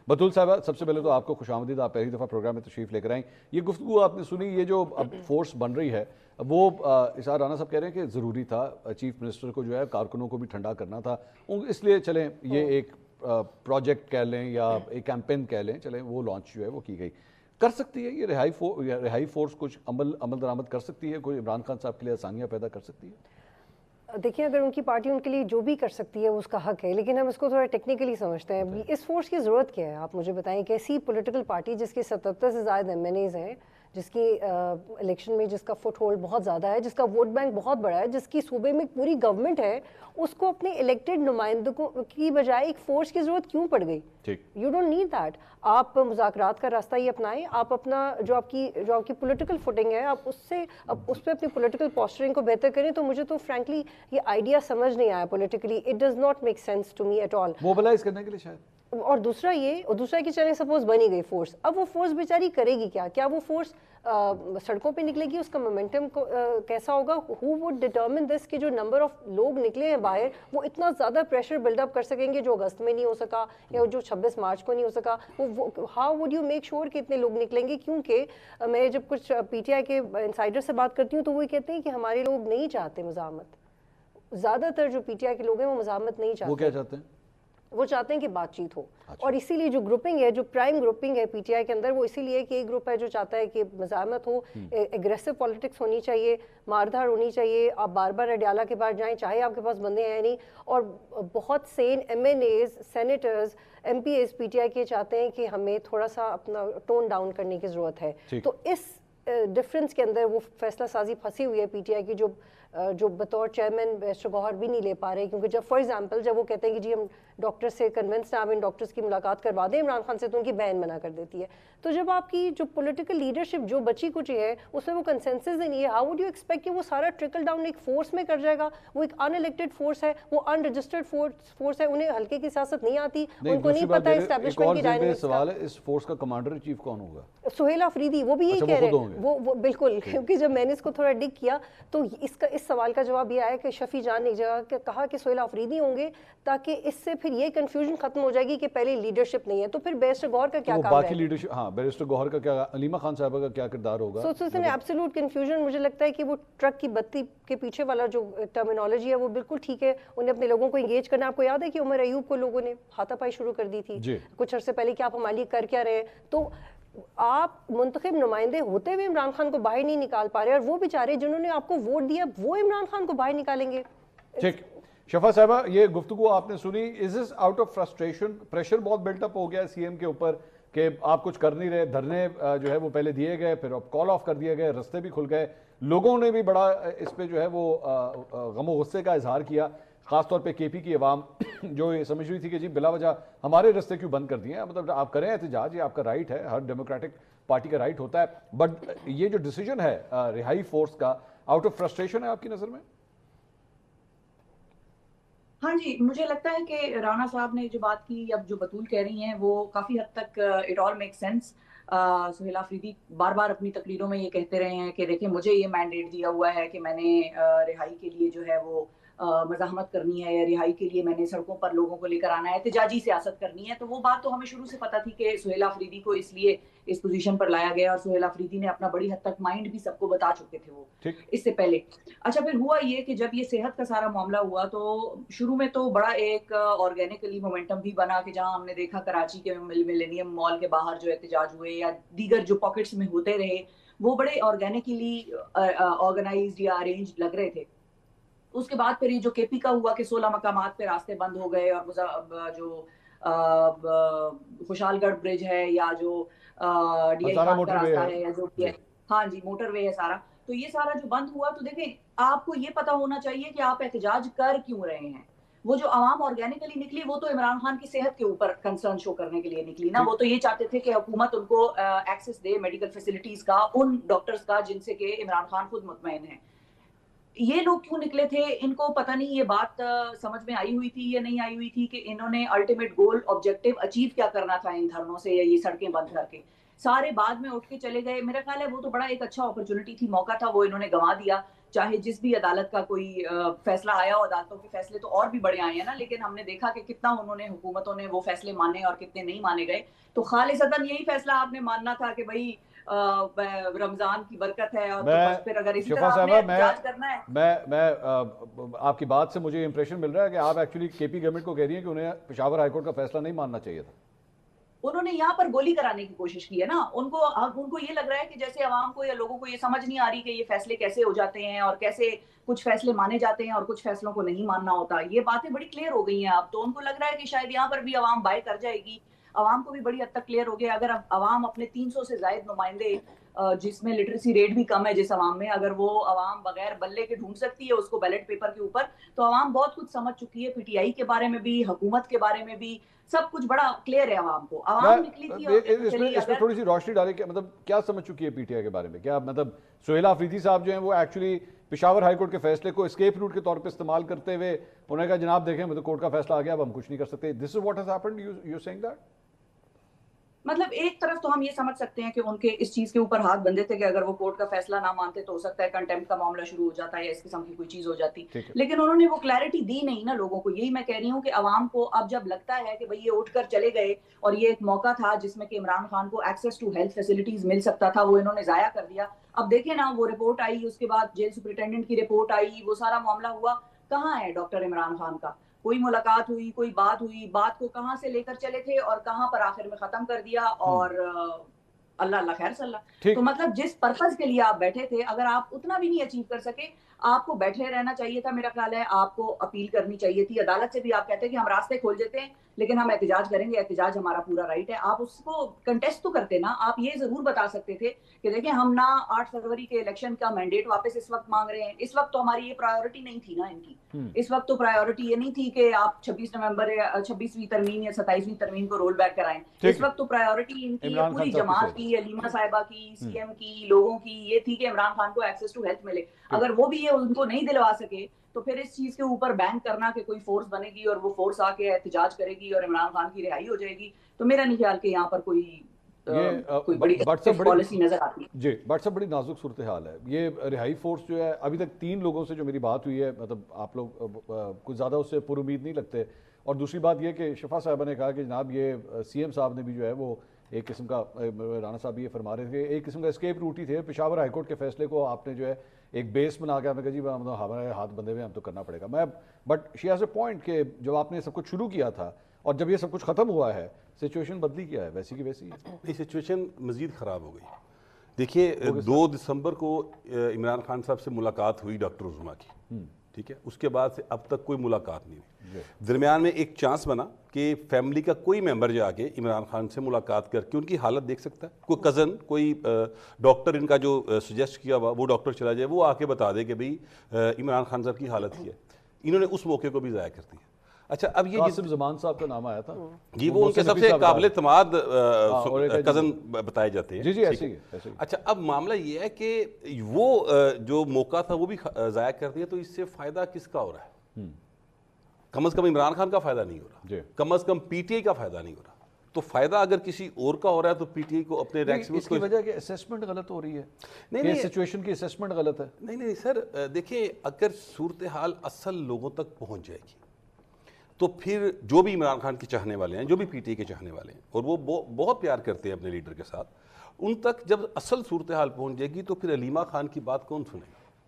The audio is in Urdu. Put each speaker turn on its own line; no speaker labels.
بطول صاحبہ، سب سے پہلے تو آپ کو خوش آمدید، آپ پہلی دفعہ پروگرام میں تشریف لے کر آئیں. یہ گفتگو آپ نے سنی، یہ جو اب فورس بن رہی ہے وہ اسحاق رانا صاحب کہہ رہے ہیں کہ ضروری تھا، چیف منسٹر کو جو ہے کارکنوں کو بھی ٹھنڈا کرنا تھا، اس لیے چلیں یہ ایک پروجیکٹ کہہ لیں یا ایک کیمپین کہہ لیں، چلیں وہ لانچ جو ہے وہ کی گئی. کر سکتی ہے یہ رہائی فورس کچھ عمل درآمد کر سکتی ہے؟ کوئی عمران خان صاحب کے لیے آسانیاں پیدا کر سکتی ہے؟
دیکھیں، اگر ان کی پارٹی ان کے لیے جو بھی کر سکتی ہے وہ اس کا حق ہے، لیکن ہم اس کو تھوڑا ٹیکنیکلی سمجھتے ہیں. اس فورس کی ضرورت کیا ہے؟ آپ مجھے بتائیں کہ ایسی پولیٹیکل پارٹی جس کے 77 سے زائد ایم این ایز ہیں، جس کی الیکشن میں جس کا فٹ ہولڈ بہت زیادہ ہے، جس کا ووٹ بینک بہت بڑا ہے، جس کی صوبے میں پوری گورنمنٹ ہے، اس کو اپنے الیکٹڈ نمائندوں کی بجائے ایک فورس کی ضرورت کیوں پڑ گئی؟ You don't need that. آپ مذاکرات کا راستہ ہی اپنائیں. آپ اپنا جو آپ کی پولیٹیکل فوٹنگ ہے، آپ اس پہ اپنی پولیٹیکل پوسچرنگ کو بہتر کریں. تو مجھے تو فرینکلی یہ آئیڈیا سمجھ نہیں آیا politically. It does not make sense to me at all.
Mobilize کرنے کے لیے شاید.
اور دوسرا کہ چلیں سپوز بنی گئی فورس، اب وہ فورس بیچاری کرے گی کیا؟ کیا وہ فورس سڑکوں پہ نکلے گی؟ اس کا مومنٹم کیسا ہوگا؟ ہو وڈ ڈٹرمن دس کہ جو نمبر آف لوگ نکلے ہیں باہر، وہ اتنا زیادہ پریشر بلڈ اپ کر سکیں گے جو اگست میں نہیں ہو سکا یا جو 26 مارچ کو نہیں ہو سکا. How would you make sure کہ اتنے لوگ نکلیں گے؟ کیونکہ میں جب کچھ پی ٹی آئی کے انسائڈر سے بات کرتی ہوں تو وہ کہتے ہیں کہ ہمارے لوگ نہیں چاہتے مزاحمت. زیادہ تر جو پی ٹی آئی کے لوگ ہیں وہ مزاحمت نہیں چاہتے.
وہ کیا چاہتے ہیں؟
وہ چاہتے ہیں کہ بات چیت ہو. اور اسی لیے جو گروپنگ ہے، جو پرائم گروپنگ ہے پی ٹی آئی کے اندر، وہ اسی لیے کہ ایک گروپ ہے جو چاہتا ہے کہ مزاحمت ہو، ایگریسو پالیٹکس ہونی چاہیے، ماردھاڑ ہونی چاہیے. آپ بار بار اڈیالہ کے پاس جائیں، چاہے آپ کے پاس بندے ہیں نہیں. اور بہت سین M N As, senators, M P As P T I کے چاہتے ہیں کہ ہمیں تھوڑا سا اپنا ٹون ڈاؤن کرنے کی ضرورت ہے. تو اس ڈفرینس کے اندر وہ فیصلہ سازی پھنسی ہوئی ہے پی ٹی آئی کی، جو بطور چیئرمین بیرسٹر گوہر بھی نہیں لے پا رہے. کیونکہ جب فار ایگزامپل جب وہ کہتے ہیں کہ جی ہم ڈاکٹر سے کنونس ہیں، آپ ان ڈاکٹرس کی ملاقات کروا دیں عمران خان سے، تو ان کی بہن منع کر دیتی ہے. تو جب آپ کی جو پولیٹیکل لیڈرشپ جو بچی کچی ہے اس میں وہ کنسنسس نہیں ہے، ہاؤ وڈ یو ایکسپیکٹ کہ وہ سارا ٹرکل ڈاؤن ایک فورس میں کر جائے گا؟ وہ ایک ان الیکٹڈ فورس ہے، وہ ان رجسٹرڈ فورس ہے، انہیں ہلکے کی سیاست نہیں آتی، ان کو نہیں پتہ اسٹیبلشمنٹ کی ڈائنامکس کا.
سوال ہے اس فورس کا کمانڈر ان چیف کون ہوگا؟
سہیل آفریدی. وہ بھی یہی کہہ رہے ہیں. وہ بالکل، کیونکہ جب میں نے اس کو تھوڑا ڈگ کیا تو اس سوال کا جواب یہ آیا کہ شفیع جان نے کہا کہ سہیل آفریدی ہوں گے، تاکہ اس سے پھر یہ کنفیوژن ختم ہو جائے گی کہ پہلے لیڈرشپ نہیں ہے. تو پھر بیرسٹر گوہر کا کیا کام ہے؟
باقی لیڈرشپ، ہاں بیرسٹر گوہر کا کیا، علیمہ خان صاحبہ کا کیا کردار ہوگا؟
سو اس نے ایبسولوٹ کنفیوژن. مجھے لگتا ہے کہ وہ ٹرک کی بتی کے پیچھے والا جو ٹرمینالوجی ہے وہ بالکل ٹھیک ہے. انہیں اپنے لوگوں کو انگیج کرنا. آپ کو یاد ہے کہ عمر ایوب کو لوگوں نے ہاتھا پائی شروع کر دی تھی کچھ عرصے پہلے کہ آپ ہمارے لیے کر کیا رہے ہیں. تو آپ منتخب نمائندے ہوتے ہوئے عمران خان کو باہر نہیں نکال پا رہے، اور وہ بیچارے جنہوں نے آپ کو ووٹ دیا وہ عمران خان کو باہر نکالیں گے.
ٹھیک. شفا صاحبہ، یہ گفتگو آپ نے سنی، از اس آؤٹ آف فرسٹریشن؟ پریشر بہت بلٹ اپ ہو گیا سی ایم کے اوپر کہ آپ کچھ کر نہیں رہے، دھرنے جو ہے وہ پہلے دیے گئے، پھر اب کال آف کر دیے گئے، رستے بھی کھل گئے. لوگوں نے بھی بڑا اس پہ جو ہے وہ غم و غصے کا اظہار کیا، خاص طور پہ کے پی کی عوام جو یہ سمجھ رہی تھی کہ جی بلا وجہ ہمارے رستے کیوں بند کر دیے ہیں. مطلب آپ کریں احتجاج، یہ آپ کا رائٹ ہے، ہر ڈیموکریٹک پارٹی کا رائٹ ہوتا ہے. بٹ یہ جو ڈیسیجن ہے رہائی فورس کا، آؤٹ آف فرسٹریشن ہے آپ کی نظر میں؟
ہاں جی، مجھے لگتا ہے کہ رانا صاحب نے جو بات کی، اب جو بطول کہہ رہی ہیں، وہ کافی حد تک it all make sense. Sohail Afridi بار بار اپنی تقریروں میں یہ کہتے رہے ہیں کہ دیکھیں مجھے یہ مینڈیٹ دیا ہوا ہے کہ میں نے رہائی کے لیے جو ہے وہ مزاحمت کرنی ہے، یا رہائی کے لیے میں نے سڑکوں پر لوگوں کو لے کر آنا ہے، احتجاجی سیاست کرنی ہے. تو وہ بات تو ہمیں شروع سے پتہ تھی کہ سہیل آفریدی کو اس لیے اس پوزیشن پر لایا گیا، اور سہیل آفریدی نے اپنا بڑی حد تک مائنڈ بھی سب کو بتا چکے تھے وہ اس سے پہلے. اچھا، پھر ہوا یہ کہ جب یہ صحت کا سارا معاملہ ہوا تو شروع میں تو بڑا ایک آرگینکلی مومنٹم بھی بنا کہ جہاں ہم نے دیکھا کراچی کے ملینیم مال کے باہر جو احتجاج ہوئے یا دیگر جو پاکٹس میں ہوتے رہے، وہ بڑے آرگینکلی آرگنائزڈ یا ارینجڈ لگ رہے تھے. اس کے بعد پھر یہ جو کے پی کا ہوا کہ 16 مقامات پہ راستے بند ہو گئے، اور جو خوشحال گڑھ برج ہے یا جو ڈی آئی خان کا راستہ ہے یا جو ہاں جی موٹر وے ہے سارا، تو یہ سارا جو بند ہوا. تو دیکھیں آپ کو یہ پتا ہونا چاہیے کہ آپ احتجاج کر کیوں رہے ہیں. وہ جو عوام آرگینکلی نکلی وہ تو عمران خان کی صحت کے اوپر کنسرن شو کرنے کے لیے نکلی نا. وہ تو یہ چاہتے تھے کہ حکومت ان کو ایکسس دے میڈیکل فیسلٹیز کا، ان ڈاکٹرز کا جن سے کہ عمران خان خود مطمئن ہیں. یہ لوگ کیوں نکلے تھے؟ ان کو پتہ نہیں یہ بات سمجھ میں آئی ہوئی تھی یا نہیں آئی ہوئی تھی کہ انہوں نے الٹیمیٹ گول آبجیکٹو اچیو کیا کرنا تھا ان دھرنوں سے یا یہ سڑکیں بند کر کے. سارے بعد میں اٹھ کے چلے گئے. میرا خیال ہے وہ تو بڑا ایک اچھا اپرچونٹی تھی، موقع تھا، وہ انہوں نے گنوا دیا. چاہے جس بھی عدالت کا کوئی فیصلہ آیا ہو، عدالتوں کے فیصلے تو اور بھی بڑے آئے ہیں نا، لیکن ہم نے دیکھا کہ کتنا انہوں نے حکومتوں نے وہ فیصلے مانے اور کتنے نہیں مانے گئے. تو خالصتاً یہی فیصلہ آپ نے ماننا تھا کہ بھائی رمضان کی برکت ہے، اور بس پھر اگر اسی طرح آپ نے احتجاج کرنا ہے.
میں آپ کی بات سے مجھے امپریشن مل رہا ہے کہ آپ ایکچولی کے پی گورنمنٹ کو کہہ رہی ہیں کہ انہیں پشاور ہائی کورٹ کا فیصلہ نہیں ماننا چاہیے تھا.
انہوں نے یہاں پر گولی کرانے کی کوشش کی ہے نا. ان کو یہ لگ رہا ہے کہ جیسے عوام کو یا لوگوں کو یہ سمجھ نہیں آ رہی کہ یہ فیصلے کیسے ہو جاتے ہیں اور کیسے کچھ فیصلے مانے جاتے ہیں اور کچھ فیصلوں کو نہیں ماننا ہوتا. یہ باتیں بڑی کلیئر ہو گئی ہیں اب تو. ان کو لگ رہا ہے کہ شاید یہاں پر بھی عوام بائی کر جائے گی. عوام کو بھی بڑی حد تک کلیئر ہو گیا. اگر عوام اپنے 300 سے زائد نمائندے جس میں لٹریسی ریٹ بھی کم ہے جس عوام میں، اگر وہ عوام بغیر بلے کے ڈھونڈ سکتی ہے اس کو بیلٹ پیپر کے اوپر، تو عوام بہت کچھ سمجھ چکی ہے. پی ٹی آئی کے بارے میں بھی، حکومت کے بارے میں بھی، سب کچھ بڑا کلیئر ہے عوام کو. عوام نکلی تھی
اس میں تھوڑی سی روشنی ڈالیں کہ مطلب کیا سمجھ چکی ہے پی ٹی آئی کے بارے میں. کیا مطلب سہیلا آفریدی صاحب جو ہیں وہ ایکچولی پشاور ہائی کورٹ کے فیصلے کو اسکیپ روٹ کے طور پہ استعمال کرتے ہوئے انہوں نے کہا جناب دیکھیں مطلب کورٹ کا فیصلہ آ گیا اب ہم کچھ نہیں کر سکتے. This is what has happened, you seeing that?
مطلب ایک طرف تو ہم یہ سمجھ سکتے ہیں کہ ان کے اس چیز کے اوپر ہاتھ بندھے تھے کہ اگر وہ کورٹ کا فیصلہ نہ مانتے تو ہو سکتا ہے کنٹیمپٹ کا معاملہ شروع ہو جاتا ہے یا اس قسم کی کوئی چیز ہو جاتی. لیکن انہوں نے وہ کلیئرٹی دی نہیں نا لوگوں کو. یہی میں کہہ رہی ہوں کہ عوام کو اب جب لگتا ہے کہ بھئی یہ اٹھ کر چلے گئے اور یہ ایک موقع تھا جس میں کہ عمران خان کو ایکسیس ٹو ہیلتھ فیسلٹیز مل سکتا تھا، وہ انہوں نے ضائع کر دیا. اب دیکھیں نا وہ رپورٹ آئی، اس کے بعد جیل سپرنٹینڈنٹ کی رپورٹ آئی، وہ سارا معاملہ ہوا. کہاں ہے ڈاکٹر عمران خان کا؟ کوئی ملاقات ہوئی، کوئی بات ہوئی؟ بات کو کہاں سے لے کر چلے تھے اور کہاں پر آخر میں ختم کر دیا. اور اللہ خیر صلی اللہ. تو مطلب جس پرپز کے لیے آپ بیٹھے تھے اگر آپ اتنا بھی نہیں اچیو کر سکے، آپ کو بیٹھے رہنا چاہیے تھا. میرا خیال ہے آپ کو اپیل کرنی چاہیے تھی عدالت سے بھی. آپ کہتے ہیں کہ ہم راستے کھول دیتے ہیں لیکن ہم احتجاج کریں گے، احتجاج ہمارا پورا رائٹ ہے. آپ اس کو کنٹیسٹ تو کرتے نا. آپ یہ ضرور بتا سکتے تھے کہ دیکھیں ہم نہ 8 فروری کے الیکشن کا مینڈیٹ واپس اس وقت مانگ رہے ہیں. اس وقت تو ہماری یہ پرائیورٹی نہیں تھی نا ان کی. اس وقت تو پرائیورٹی یہ نہیں تھی کہ آپ 26 نومبر 26ویں ترمیم یا 27ویں ترمیم کو رول بیک کرائیں. اس وقت تو پرائیورٹی ان کی پوری جماعت کی، علیمہ صاحبہ کی، سی ایم کی، لوگوں کی یہ تھی کہ عمران خان کو ایکسیس ٹو ہیلتھ ملے. اگر وہ بھی یہ ان کو نہیں دلوا سکے تو پھر اس چیز کے اوپر بینک کرنا کہ کوئی فورس بنے گی اور وہ فورس آ کے احتجاج کرے گی اور عمران خان کی رہائی ہو جائے گی، تو میرا نہیں خیال کہ یہاں پر کوئی بڑی پالیسی نظر آتی ہے.
جی بٹ صاحب بڑی نازک صورتحال ہے. یہ رہائی فورس جو ہے ابھی تک 3 لوگوں سے جو میری بات ہوئی ہے، مطلب آپ لوگ کچھ زیادہ اس سے پر امید نہیں لگتے. اور دوسری بات یہ کہ شفا صاحبہ نے کہا کہ جناب یہ سی ایم صاحب نے بھی جو ہے وہ ایک قسم کا، رانا صاحب بھی یہ فرما رہے تھے، ایک قسم کا اسکیپ روٹ ہی تھے. پشاور ہائی کورٹ کے فیصلے کو آپ نے جو ہے ایک بیس بنا کے آپ نے کہا جی ہمارے ہاتھ بندھے ہوئے ہم تو کرنا پڑے گا. But she has a point کہ جب آپ نے سب کچھ شروع کیا تھا اور جب یہ سب کچھ ختم ہوا ہے سچویشن بدلی کیا ہے؟ ویسی کی ویسی ہے.
یہ سچویشن مزید خراب ہو گئی. دیکھیے 2 دسمبر کو عمران خان صاحب سے ملاقات ہوئی ڈاکٹر عظمیٰ کی، ٹھیک ہے. اس کے بعد سے اب تک کوئی ملاقات نہیں ہوئی. درمیان میں ایک چانس بنا کہ فیملی کا کوئی ممبر جا کے عمران خان سے ملاقات کر کے ان کی حالت دیکھ سکتا ہے. کوئی کزن، کوئی ڈاکٹر ان کا جو سجیسٹ کیا ہوا وہ ڈاکٹر چلا جائے، وہ آ کے بتا دے کہ بھئی عمران خان صاحب کی حالت کی ہے. انہوں نے اس موقع کو بھی ضائع کر دیا. اچھا اب یہ
قاسم زمان صاحب کا نام آیا تھا
جی، وہ ان کے سب سے قابل اعتماد کزن بتائے جاتے ہیں.
جی ایسے ہی.
اچھا اب معاملہ یہ ہے کہ وہ جو موقع تھا وہ بھی ضائع کر دیا. تو اس سے فائدہ کس کا ہو رہا ہے؟ کم از کم عمران خان کا فائدہ نہیں ہو رہا، کم از کم پی ٹی آئی کا فائدہ نہیں ہو رہا. تو فائدہ اگر کسی اور کا ہو رہا ہے تو پی ٹی آئی کو اپنے ریکس میں
اس کی وجہ کہ اسیسمنٹ غلط ہو رہی ہے. نہیں سچویشن کی اسیسمنٹ غلط ہے.
نہیں سر، دیکھیں اگر صورتحال اصل لوگوں تک پہنچ جائے گی تو پھر جو بھی عمران خان کے چاہنے والے ہیں، جو بھی پی ٹی آئی کے چاہنے والے ہیں اور وہ بہت پیار کرتے ہیں اپنے لیڈر کے ساتھ، ان تک جب اصل صورتحال پہنچ جائے گی تو پھر علیمہ خان کی بات کون سنے گا؟